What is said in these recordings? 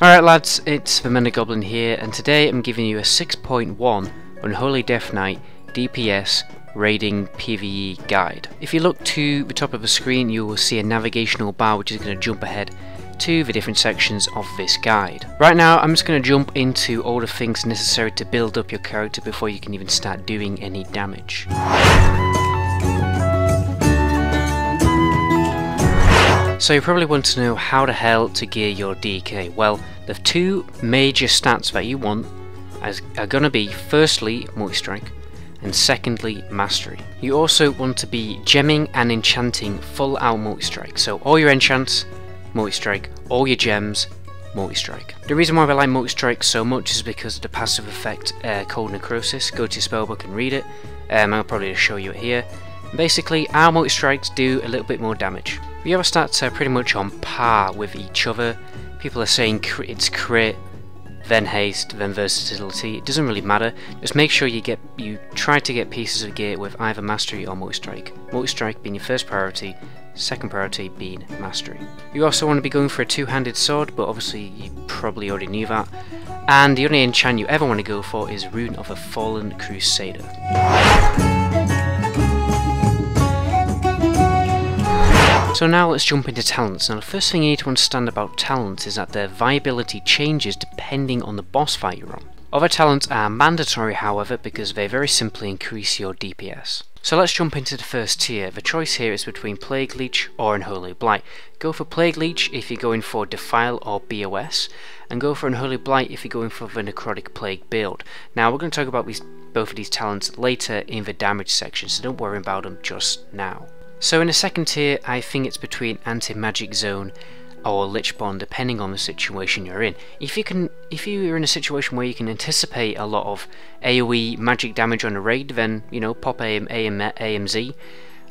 Alright lads, it's the Mender Goblin here, and today I'm giving you a 6.1 Unholy Death Knight DPS raiding PvE guide. If you look to the top of the screen, you will see a navigational bar which is going to jump ahead to the different sections of this guide. Right now I'm just going to jump into all the things necessary to build up your character before you can even start doing any damage. So you probably want to know how the hell to gear your DK. Well, the two major stats that you want are going to be firstly multi-strike and secondly mastery. You also want to be gemming and enchanting full out multi-strike. So all your enchants, multi-strike, all your gems, multi-strike. The reason why I like multi-strike so much is because of the passive effect called Necrosis. Go to your spellbook and read it. I'll probably just show you it here. Basically, our multi-strikes do a little bit more damage. The other stats are pretty much on par with each other. People are saying it's crit, then haste, then versatility. It doesn't really matter. Just make sure you try to get pieces of gear with either mastery or multi-strike. Multi-strike being your first priority, second priority being mastery. You also want to be going for a two-handed sword, but obviously you probably already knew that. And the only enchant you ever want to go for is Rune of a Fallen Crusader. So now let's jump into talents. Now the first thing you need to understand about talents is that their viability changes depending on the boss fight you're on. Other talents are mandatory however because they very simply increase your DPS. So let's jump into the first tier. The choice here is between Plague Leech or Unholy Blight. Go for Plague Leech if you're going for Defile or BOS, and go for Unholy Blight if you're going for the Necrotic Plague build. Now we're going to talk about both of these talents later in the damage section, so don't worry about them just now. So in the second tier, I think it's between Anti-Magic Zone or Lich Bond, depending on the situation you're in. If you're in a situation where you can anticipate a lot of AoE magic damage on a raid, then pop AMZ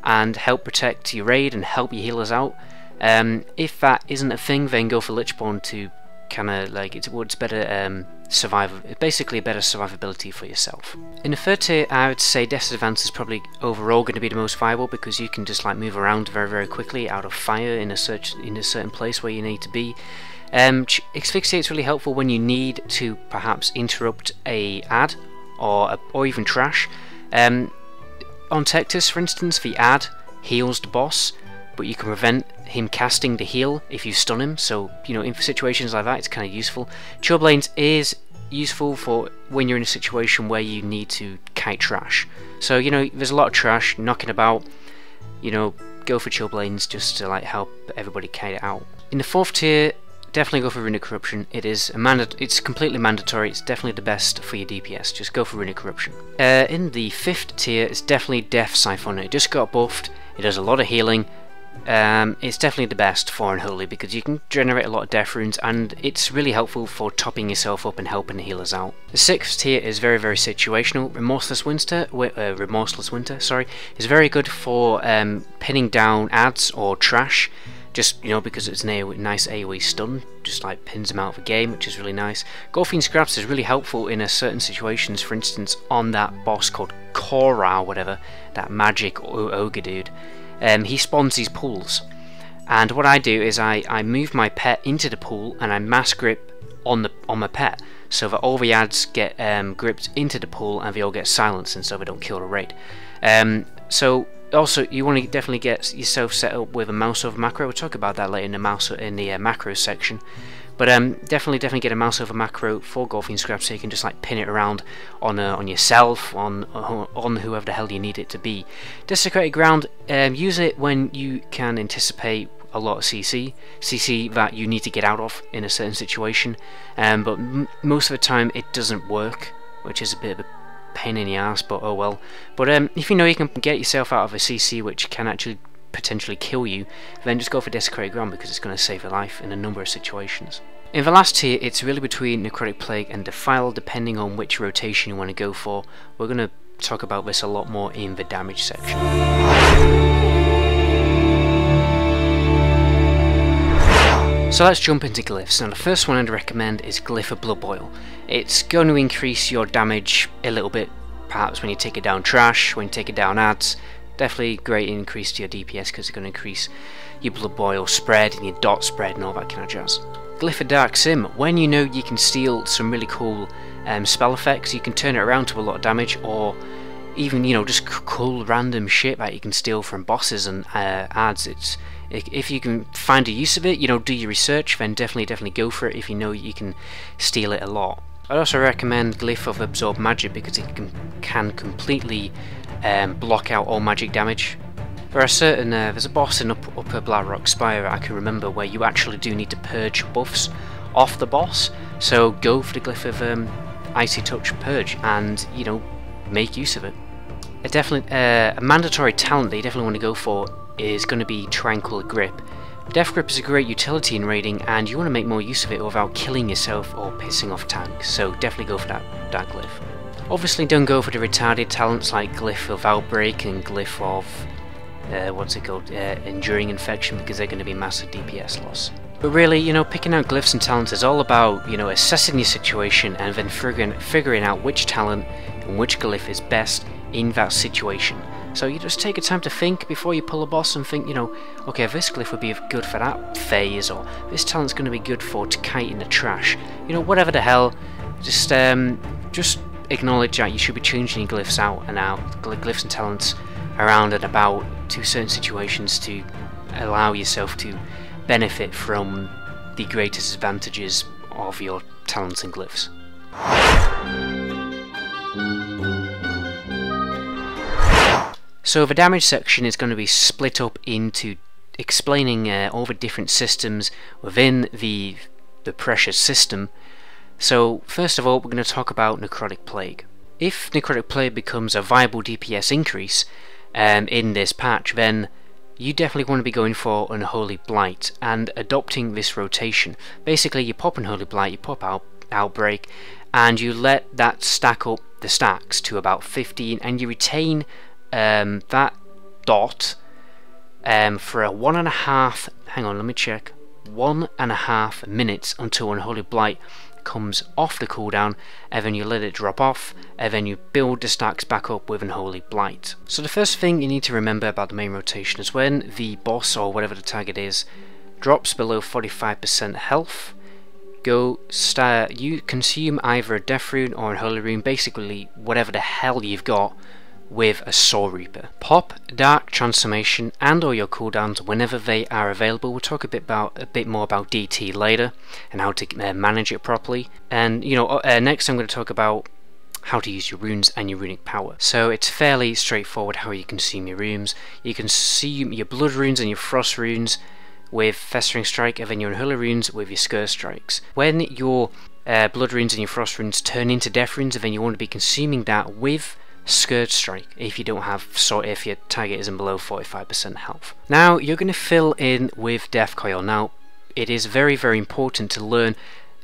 and help protect your raid and help your healers out. If that isn't a thing, then go for Lich Bond to kind of like it's better basically better survivability for yourself. In the third tier, I would say Death's Advance is probably overall going to be the most viable because you can just like move around very quickly out of fire in a certain place where you need to be. Asphyxiate is really helpful when you need to perhaps interrupt a ad or even trash. On Tectus, for instance, the ad heals the boss, but you can prevent him casting the heal if you stun him, so in situations like that it's kind of useful. Chillblains is useful for when you're in a situation where you need to kite trash. So there's a lot of trash knocking about, go for Chillblains just to like help everybody kite it out. In the fourth tier, definitely go for Runic Corruption. It's completely mandatory. It's definitely the best for your DPS. Just go for Runic Corruption. In the fifth tier, it's definitely Death Siphon. It just got buffed. It does a lot of healing. It's definitely the best for Unholy because you can generate a lot of death runes and it's really helpful for topping yourself up and helping the healers out. The sixth tier is very situational. Remorseless Winter is very good for pinning down ads or trash, just because it's a nice AoE stun, just like pins them out of the game, which is really nice. Golfing Scraps is really helpful in certain situations, for instance on that boss called Korra or whatever, that magic ogre dude. He spawns these pools, and what I do is I move my pet into the pool and I mass grip on my pet so that all the ads get gripped into the pool and they all get silenced and so they don't kill the raid. So also you want to definitely get yourself set up with a mouse over macro. We'll talk about that later in the macro section. But definitely get a mouse over macro for Golfing Scraps so you can just like pin it around on yourself, on whoever the hell you need it to be. Desecrated Ground, use it when you can anticipate a lot of CC that you need to get out of in a certain situation, but most of the time it doesn't work, which is a bit of a pain in the ass, but oh well. But if you can get yourself out of a CC which can actually potentially kill you, then just go for Desecrated Ground because it's going to save your life in a number of situations. In the last tier, it's really between Necrotic Plague and Defile, depending on which rotation you want to go for. We're going to talk about this a lot more in the damage section. So let's jump into glyphs. Now the first one I'd recommend is Glyph of Blood Boil. It's going to increase your damage a little bit, perhaps when you take it down trash, when you take it down ads, definitely great increase to your DPS because it's going to increase your blood boil spread and your dot spread and all that kind of jazz. Glyph of Dark Sim, when you know you can steal some really cool spell effects, you can turn it around to a lot of damage, or even, you know, just cool random shit that you can steal from bosses and ads. If you can find a use of it, you know, do your research, then definitely go for it if you know you can steal it a lot. I'd also recommend Glyph of Absorb Magic because it can completely block out all magic damage. There are certain, there's a boss in Upper Blackrock Spire I can remember where you actually do need to purge buffs off the boss, so go for the Glyph of Icy Touch Purge and, you know, make use of it. A mandatory talent that you definitely want to go for is going to be Tranquil Grip. Death Grip is a great utility in raiding, and you want to make more use of it without killing yourself or pissing off tanks, so definitely go for that glyph. Obviously don't go for the retarded talents like Glyph of Outbreak and Glyph of Enduring Infection, because they're going to be massive DPS loss. But really, you know, picking out glyphs and talents is all about, you know, assessing your situation and then figuring out which talent and which glyph is best in that situation. So you just take a time to think before you pull a boss and think, you know, okay, this glyph would be good for that phase, or this talent's going to be good for to kite in the trash. You know, whatever the hell, just acknowledge that you should be changing your glyphs out and out, glyphs and talents around and about to certain situations to allow yourself to benefit from the greatest advantages of your talents and glyphs. So the damage section is going to be split up into explaining all the different systems within the Precious system. So first of all, we're going to talk about Necrotic Plague. If Necrotic Plague becomes a viable DPS increase in this patch, then you definitely want to be going for Unholy Blight and adopting this rotation. Basically, you pop Unholy Blight, you pop Outbreak, and you let that stack up the stacks to about 15, and you retain that dot for a 1.5, hang on, let me check, 1.5 minutes until Unholy Blight comes off the cooldown, and then you let it drop off, and then you build the stacks back up with Unholy Blight. So the first thing you need to remember about the main rotation is when the boss, or whatever the target is, drops below 45% health, you consume either a Death Rune or a Holy Rune, basically whatever the hell you've got, with a Soul Reaper. Pop Dark Transformation and or your cooldowns whenever they are available. We'll talk a bit more about DT later and how to manage it properly. And you know, next I'm going to talk about how to use your runes and your runic power. So it's fairly straightforward how you consume your runes. You consume your blood runes and your frost runes with Festering Strike, and then your Unholy runes with your Scourge Strikes. When your blood runes and your frost runes turn into death runes, then you want to be consuming that with Scourge Strike if you don't have, if your target isn't below 45% health. Now you're going to fill in with Death Coil. Now it is very important to learn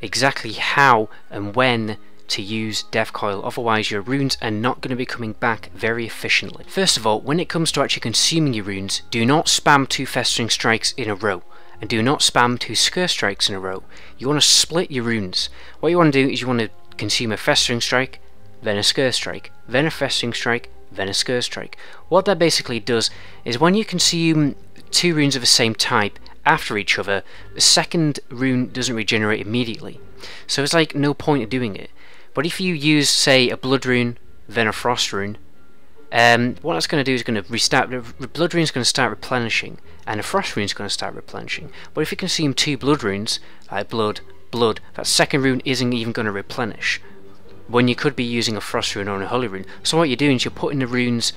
exactly how and when to use Death Coil, otherwise your runes are not going to be coming back very efficiently. First of all, when it comes to actually consuming your runes, do not spam 2 Festering Strikes in a row, and do not spam 2 Scourge Strikes in a row. You want to split your runes. What you want to do is you want to consume a Festering Strike, then a Scourge Strike, then a Festering Strike, then a Scourge Strike. What that basically does is when you consume 2 runes of the same type after each other, the second rune doesn't regenerate immediately. So it's like no point in doing it. But if you use, say, a Blood Rune, then a Frost Rune, what that's going to do is going to restart, the Blood Rune is going to start replenishing, and the Frost Rune is going to start replenishing. But if you consume 2 Blood Runes, like Blood, that second rune isn't even going to replenish, when you could be using a Frost Rune or a Holy Rune. So what you're doing is you're putting the runes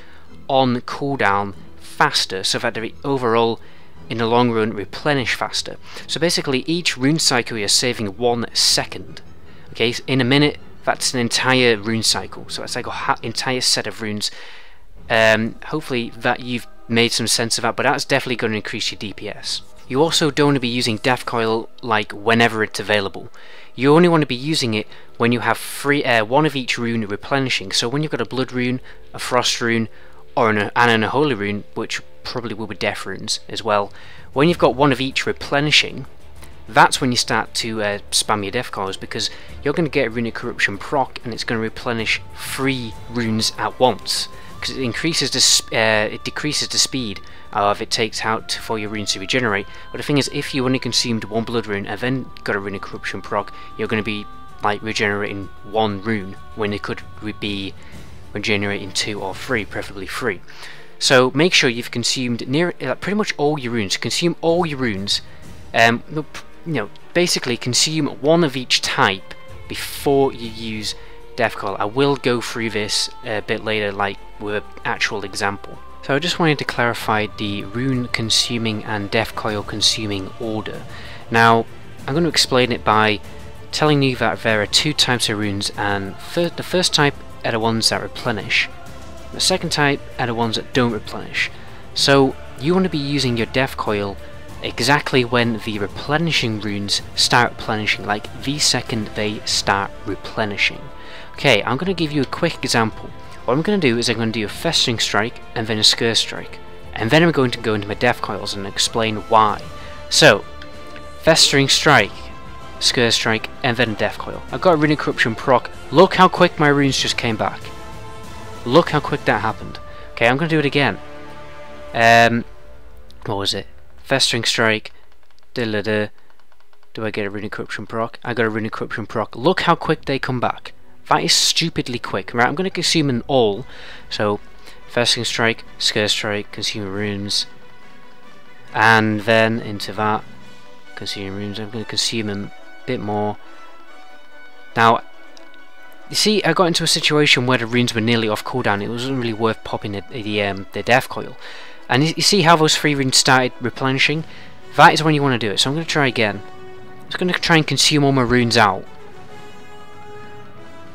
on cooldown faster, so that they overall, in the long run, replenish faster. So basically, each rune cycle you're saving 1 second. Okay, so in a minute, that's an entire rune cycle. So that's like an entire set of runes. Hopefully that you've made some sense of that, but that's definitely going to increase your DPS. You also don't want to be using Death Coil like whenever it's available. You only want to be using it when you have 1 of each rune replenishing. So when you've got a Blood Rune, a Frost Rune, or an Unholy Rune, which probably will be Death Runes as well, when you've got 1 of each replenishing, that's when you start to spam your Death Coils, because you're going to get a Runic Corruption proc and it's going to replenish 3 runes at once. because it decreases the speed of it takes out for your runes to regenerate. But the thing is, if you only consumed one blood rune and then got a runic corruption proc, you're going to be like regenerating one rune when it could be regenerating 2 or 3, preferably 3. So make sure you've consumed pretty much all your runes. Consume all your runes. Basically consume one of each type before you use Death Coil. I will go through this a bit later, like with an actual example. So I just wanted to clarify the rune consuming and Death Coil consuming order. Now I'm going to explain it by telling you that there are 2 types of runes, and the first type are the ones that replenish. The second type are the ones that don't replenish. So you want to be using your Death Coil exactly when the replenishing runes start replenishing, like the second they start replenishing. Okay, I'm going to give you a quick example. What I'm going to do is I'm going to do a Festering Strike and then a Scourge Strike, and then I'm going to go into my Death Coils and explain why. So, Festering Strike, Scourge Strike, and then a Death Coil. I've got a Runic Corruption proc. Look how quick my runes just came back. Look how quick that happened. Okay, I'm going to do it again. What was it? Festering Strike. Do I get a Runic Corruption proc? I got a Runic Corruption proc. Look how quick they come back. That is stupidly quick. Right, I'm going to consume them all. So, Festering Strike, Scourge Strike, consume runes, and then into that, consume runes. I'm going to consume them a bit more. Now, you see, I got into a situation where the runes were nearly off cooldown. It wasn't really worth popping the Death Coil. And you see how those 3 runes started replenishing? That is when you want to do it. So I'm going to try again. I'm just going to try and consume all my runes out.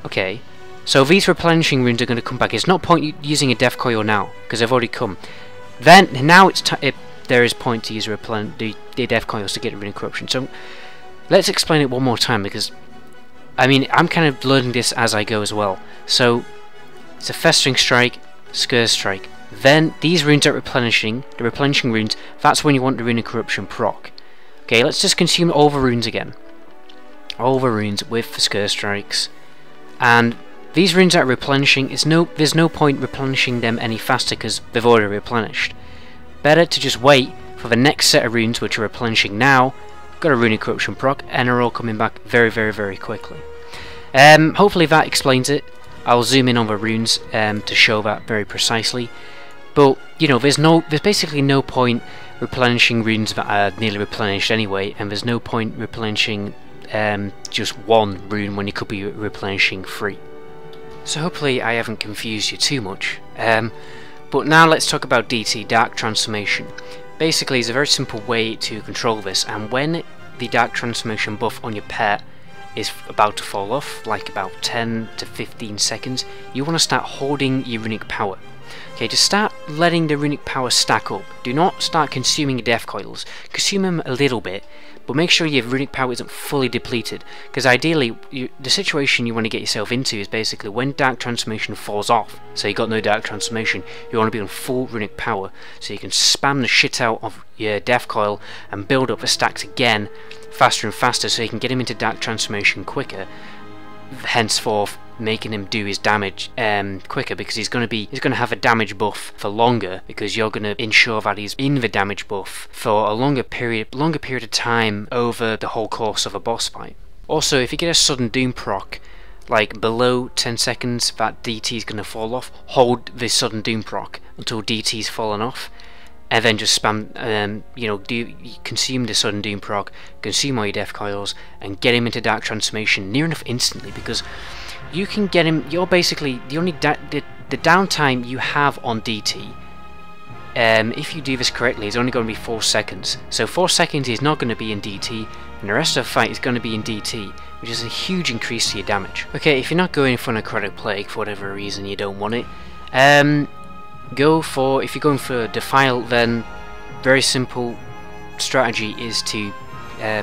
Okay, so these replenishing runes are going to come back. There's no point using a Death Coil now, because they've already come. Then, now there is point to use the Death Coils to get rid of corruption. So, let's explain it one more time, because, I mean, I'm kind of learning this as I go as well. So, it's a Festering Strike, Scourge Strike. Then, these runes are replenishing, the replenishing runes, that's when you want the Runic Corruption proc. Okay, let's just consume all the runes again. All the runes with the Scourge Strikes. And these runes that are replenishing, there's no point replenishing them any faster because they've already replenished. Better to just wait for the next set of runes which are replenishing now. Got a Runic Corruption proc, and are all coming back very, very, very quickly. Hopefully that explains it. I'll zoom in on the runes to show that very precisely. But you know, there's basically no point replenishing runes that are nearly replenished anyway, and there's no point replenishing just one rune when you could be replenishing 3. So hopefully I haven't confused you too much. But now let's talk about DT, Dark Transformation. Basically it's a very simple way to control this, and when the Dark Transformation buff on your pet is about to fall off, like about 10 to 15 seconds, you want to start holding your runic power. Okay, just start letting the runic power stack up. Do not start consuming your Death Coils. Consume them a little bit, but make sure your runic power isn't fully depleted, because ideally the situation you want to get yourself into is basically when Dark Transformation falls off, so you got no Dark Transformation, you want to be on full runic power, so you can spam the shit out of your Death Coil and build up the stacks again faster and faster, so you can get him into Dark Transformation quicker, henceforth making him do his damage quicker, because he's going to have a damage buff for longer, because you're going to ensure that he's in the damage buff for a longer period of time over the whole course of a boss fight. Also, if you get a sudden doom proc, like below 10 seconds, that DT is going to fall off. Hold the sudden doom proc until DT's fallen off, and then just spam, consume the sudden doom proc, consume all your Death Coils, and get him into Dark Transformation near enough instantly, because you can get him. You're basically the only the downtime you have on DT. If you do this correctly, is only going to be 4 seconds. So 4 seconds is not going to be in DT, and the rest of the fight is going to be in DT, which is a huge increase to your damage. Okay, if you're not going for Necrotic Plague for whatever reason you don't want it, if you're going for Defile, then very simple strategy is to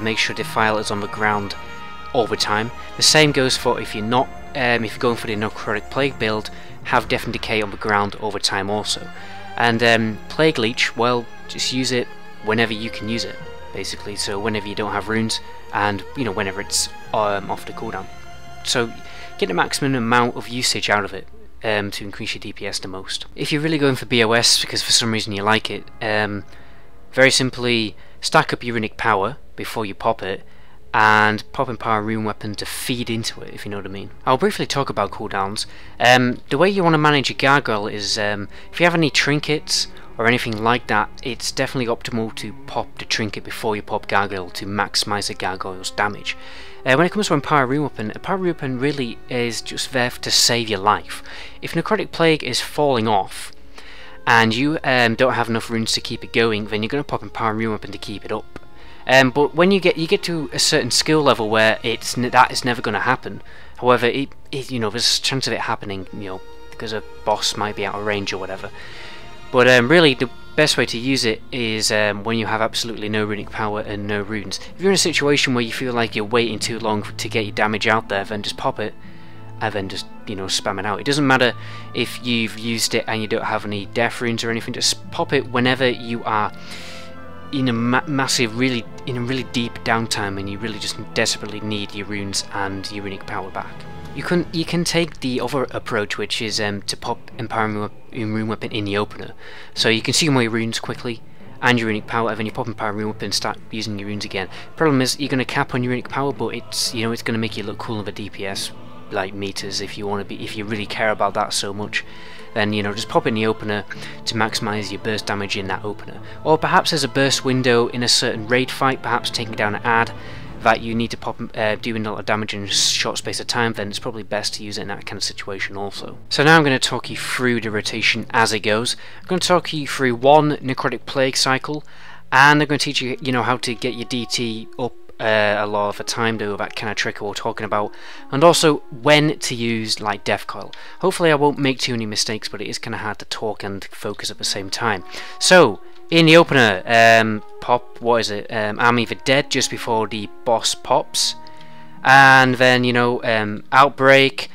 make sure Defile is on the ground all the time. The same goes for if you're not, if you're going for the Necrotic Plague build, have Death and Decay on the ground all the time also. And Plague Leech, well, just use it whenever you can use it, basically. So whenever you don't have runes, and whenever it's off the cooldown. So get the maximum amount of usage out of it. to increase your DPS the most. If you're really going for BOS because for some reason you like it, very simply stack up your runic power before you pop it, and pop Empower Rune Weapon to feed into it, if you know what I mean. I'll briefly talk about cooldowns. The way you want to manage your gargoyle is, if you have any trinkets or anything like that, it's definitely optimal to pop the trinket before you pop gargoyle to maximize the gargoyle's damage. When it comes to Empower Rune Weapon really is just there to save your life. If Necrotic Plague is falling off and you don't have enough runes to keep it going, then you're going to pop Empower Rune Weapon to keep it up. But when you get to a certain skill level where that is never going to happen. However, you know, there's a chance of it happening, you know, because a boss might be out of range or whatever. But really, the best way to use it is when you have absolutely no runic power and no runes. If you're in a situation where you feel like you're waiting too long to get your damage out there, then just pop it and then just, you know, spam it out. It doesn't matter if you've used it and you don't have any death runes or anything. Just pop it whenever you are in a really deep downtime and you really just desperately need your runes and your runic power back. You can take the other approach, which is to pop Empower Rune Weapon in the opener, so you consume all your runes quickly and your runic power, and then you pop Empower Rune Weapon and start using your runes again. Problem is, you're going to cap on your runic power, but it's, you know, it's going to make you look cool in the DPS like meters if you really care about that so much. Then, you know, just pop in the opener to maximize your burst damage in that opener. Or perhaps there's a burst window in a certain raid fight, perhaps taking down an ad that you need to pop doing a lot of damage in a short space of time, then it's probably best to use it in that kind of situation also. So now I'm going to talk you through the rotation as it goes. I'm going to talk you through one Necrotic Plague cycle, and I'm going to teach you, you know, how to get your DT up a lot of the time, do that kind of trick we're talking about, and also when to use like Death Coil. Hopefully I won't make too many mistakes, but it is kind of hard to talk and focus at the same time. So in the opener, pop, what is it, I'm either dead just before the boss pops, and then, you know, Outbreak,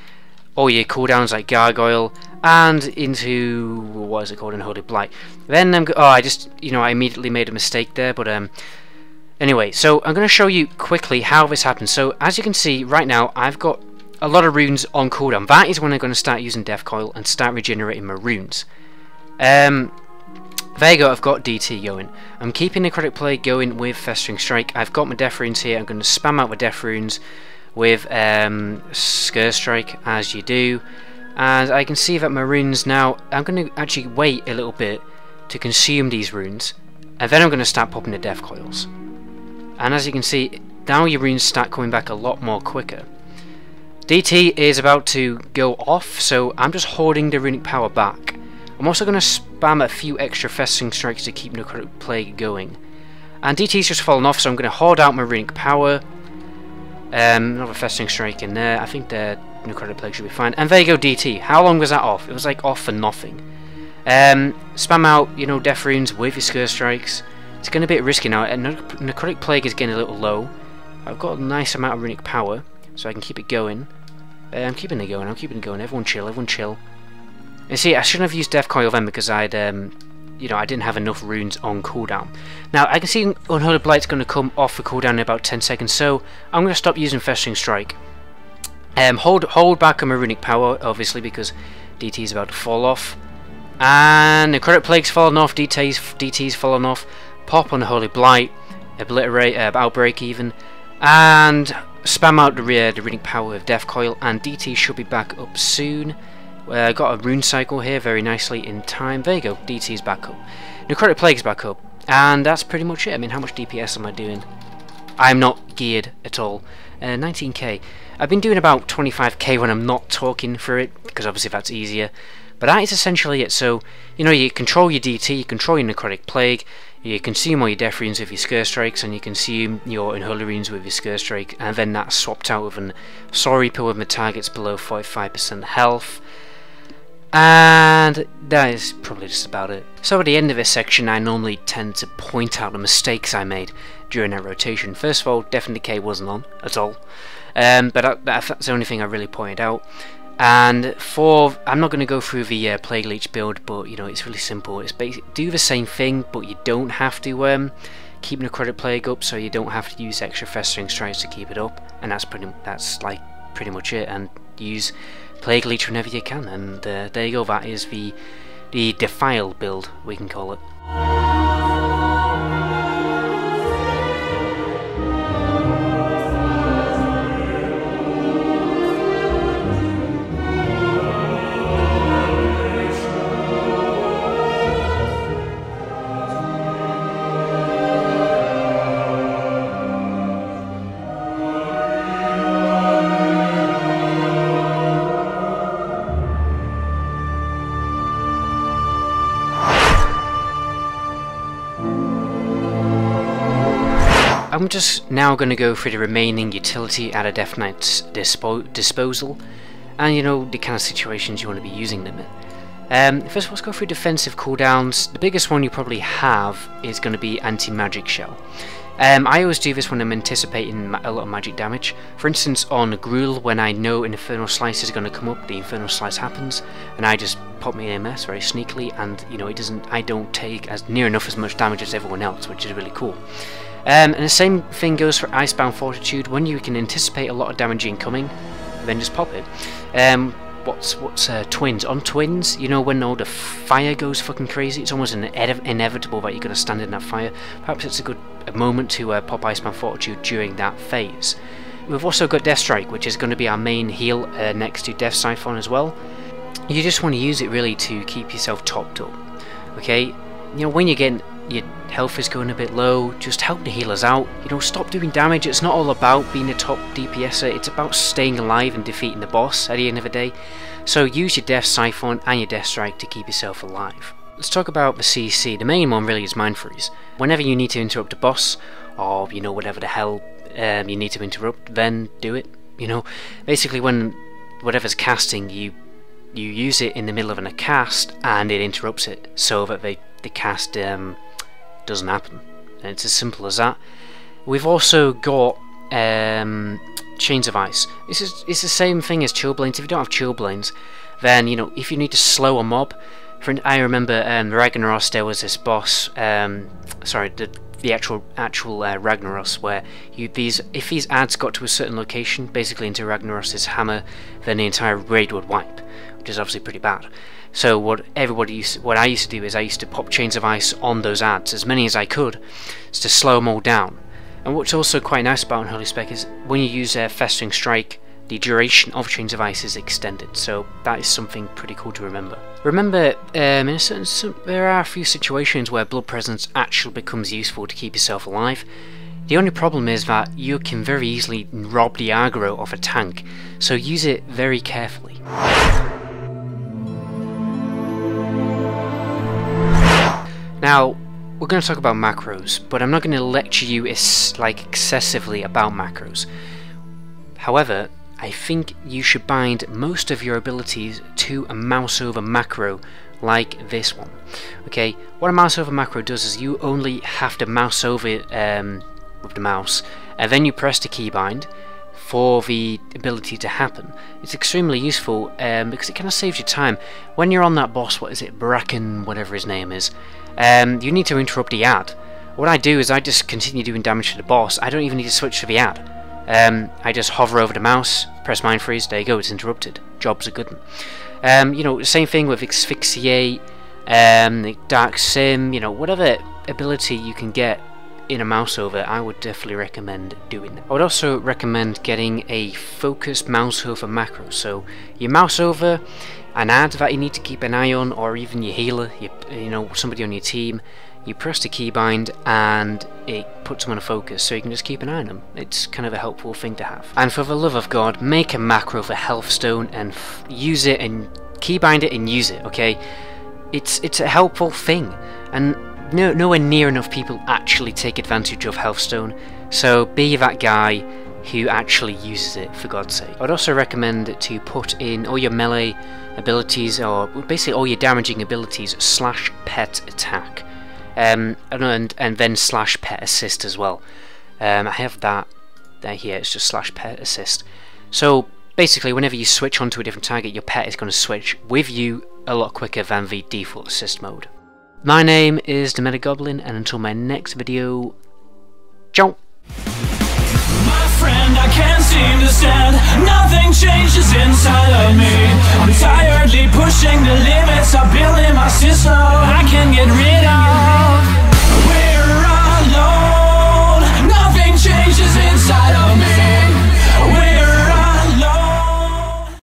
all your cooldowns like Gargoyle, and into, what is it called, Unholy Blight. Then I immediately made a mistake there, but anyway, so I'm going to show you quickly how this happens. So as you can see right now, I've got a lot of runes on cooldown. That is when I'm going to start using Death Coil and start regenerating my runes. There you go, I've got DT going. I'm keeping Necrotic Plague going with Festering Strike. I've got my Death Runes here. I'm going to spam out my Death Runes with Scourge Strike, as you do. And I can see that my runes now, I'm going to actually wait a little bit to consume these runes, and then I'm going to start popping the Death Coils. And as you can see, now your runes start coming back a lot more quicker. DT is about to go off, so I'm just holding the runic power back. I'm also going to spam a few extra Festering Strikes to keep Necrotic Plague going. And DT's just fallen off, so I'm going to hold out my runic power. Another Festering Strike in there. I think the Necrotic Plague should be fine. And there you go, DT. How long was that off? It was like off for nothing. Spam out, you know, Death Runes with your Scourge Strikes. It's going to be a bit risky now. Necrotic Plague is getting a little low. I've got a nice amount of runic power, so I can keep it going. I'm keeping it going. Everyone chill. Everyone chill. And see, I shouldn't have used Death Coil then because I'd, you know, I didn't have enough runes on cooldown. Now I can see Unholy Blight's going to come off the cooldown in about 10 seconds, so I'm going to stop using Festering Strike. Hold back on my runic power, obviously, because DT is about to fall off. And Necrotic Plague's fallen off. DT's fallen off. Pop on Unholy Blight, Obliterate, Outbreak even, and spam out the runic power of Death Coil, and DT should be back up soon. I got a rune cycle here very nicely in time. There you go, DT's back up. Necrotic Plague's back up, and that's pretty much it. I mean, how much DPS am I doing? I'm not geared at all. 19k. I've been doing about 25k when I'm not talking through it, because obviously that's easier. But that is essentially it. So, you know, you control your DT, you control your Necrotic Plague, you consume all your Death Runes with your Scourge Strikes, and you consume your Unholy Runes with your Scourge Strike, and then that's swapped out with an Soul Reaper with my targets below 45% health. And that is probably just about it. So at the end of this section, I normally tend to point out the mistakes I made during that rotation. First of all, Death and Decay wasn't on at all, but that's the only thing I really pointed out. And I'm not going to go through the Plague Leech build, but you know, it's really simple. It's basically do the same thing, but you don't have to keep Necrotic Plague up, so you don't have to use extra Festering Strikes to keep it up, and that's pretty much it. And use Plague Leech whenever you can, and there you go, that is the Defile build, we can call it. I'm just now going to go through the remaining utility at a Death Knight's disposal, and you know, the kind of situations you want to be using them in. First, let's go through defensive cooldowns. The biggest one you probably have is going to be anti-magic shell. I always do this when I'm anticipating a lot of magic damage. For instance, on Gruul, when I know an Infernal Slice is going to come up, the Infernal Slice happens, and I just pop my AMS very sneakily, and you know, I don't take as near enough as much damage as everyone else, which is really cool. And the same thing goes for Icebound Fortitude. When you can anticipate a lot of damage incoming, then just pop it. What's Twins? On Twins, you know, when all the fire goes fucking crazy, it's almost inevitable that you're going to stand in that fire. Perhaps it's a good moment to pop Icebound Fortitude during that phase. We've also got Death Strike, which is going to be our main heal next to Death Siphon as well. You just want to use it really to keep yourself topped up. Okay, you know, when you're getting your health is going a bit low, just help the healers out. You know, stop doing damage. It's not all about being a top DPSer, it's about staying alive and defeating the boss at the end of the day. So use your Death Siphon and your Death Strike to keep yourself alive. Let's talk about the CC. The main one really is Mind Freeze. Whenever you need to interrupt a boss, or you know, whatever the hell you need to interrupt, then do it. You know, basically when whatever's casting, you use it in the middle of a cast and it interrupts it, so that the cast doesn't happen, and it's as simple as that. We've also got Chains of Ice. It's the same thing as Chillblains. If you don't have Chillblains, then you know, if you need to slow a mob, I remember Ragnaros, there was this boss, sorry, the actual Ragnaros, where if these adds got to a certain location, basically into Ragnaros's hammer, then the entire raid would wipe, which is obviously pretty bad. So what I used to do is I used to pop Chains of Ice on those adds, as many as I could, to slow them all down. And what's also quite nice about Unholy Spec is when you use Festering Strike, the duration of Chains of Ice is extended, so that is something pretty cool to remember. Remember, there are a few situations where Blood Presence actually becomes useful to keep yourself alive. The only problem is that you can very easily rob the aggro of a tank, so use it very carefully. Now, we're going to talk about macros, but I'm not going to lecture you excessively about macros. However, I think you should bind most of your abilities to a mouse over macro like this one. Okay, what a mouse over macro does is you only have to mouse over it with the mouse, and then you press the keybind for the ability to happen. It's extremely useful because it kind of saves you time. When you're on that boss, what is it, Bracken, whatever his name is, you need to interrupt the ad. What I do is I just continue doing damage to the boss. I don't even need to switch to the ad. I just hover over the mouse, press Mind Freeze, there you go, it's interrupted. Job's a good one. You know, same thing with Asphyxiate, Dark Sim, you know, whatever ability you can get in a mouse over, I would definitely recommend doing that. I would also recommend getting a focused mouse over macro. So you mouse over an ad that you need to keep an eye on, or even your healer, you know, somebody on your team, you press the keybind and it puts them on a focus, so you can just keep an eye on them. It's kind of a helpful thing to have. And for the love of God, make a macro for Healthstone and use it and keybind it and use it, okay? It's a helpful thing, and nowhere near enough people actually take advantage of Healthstone, so be that guy who actually uses it, for God's sake. I'd also recommend to put in all your melee abilities, or basically all your damaging abilities, slash pet attack, and then slash pet assist as well. I have that there here, it's just slash pet assist. So basically whenever you switch onto a different target, your pet is going to switch with you a lot quicker than the default assist mode. My name is the Meta Goblin, and until my next video, ciao! My friend, I can't seem to stand. Nothing changes inside of me. too slow. I can get rid of